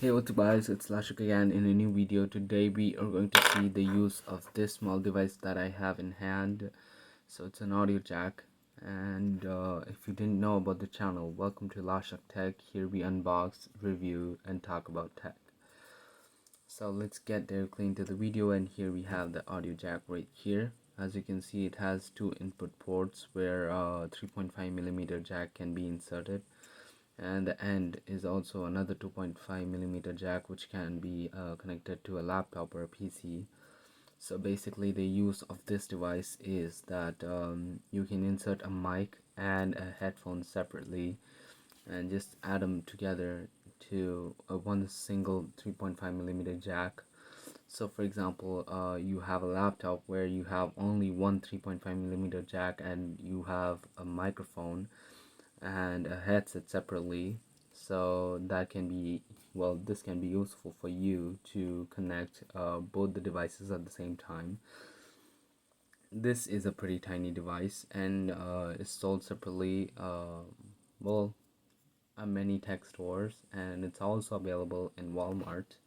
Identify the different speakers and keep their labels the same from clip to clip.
Speaker 1: Hey, what's up guys, it's Laashak again in a new video. Today we are going to see the use of this small device that I have in hand. So it's an audio jack, and if you didn't know about the channel, welcome to Laashaktech. Here we unbox, review and talk about tech. So let's get directly into the video, and here we have the audio jack right here. As you can see, it has two input ports where 3.5mm jack can be inserted, and the end is also another 2.5mm jack which can be connected to a laptop or a PC. So basically the use of this device is that you can insert a mic and a headphone separately and just add them together to one single 3.5mm jack. So for example, you have a laptop where you have only one 3.5mm jack and you have a microphone and a headset separately. So that can be, well, this can be useful for you to connect both the devices at the same time. This is a pretty tiny device, and it's sold separately well at many tech stores, and it's also available in Walmart.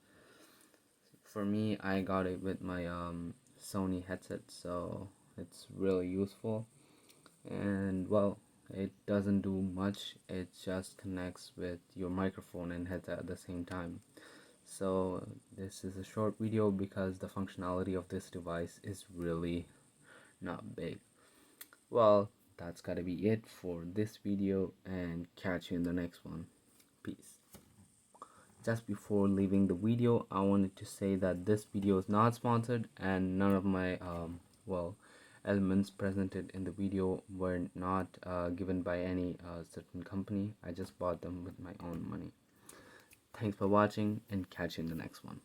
Speaker 1: For me, I got it with my Sony headset, so it's really useful. And well, it doesn't do much, it just connects with your microphone and headset at the same time. So this is a short video because the functionality of this device is really not big. Well, that's gotta be it for this video, and catch you in the next one. Peace. Just before leaving the video, I wanted to say that this video is not sponsored, and none of my well, elements presented in the video were not given by any certain company. I just bought them with my own money. Thanks for watching, and catch you in the next one.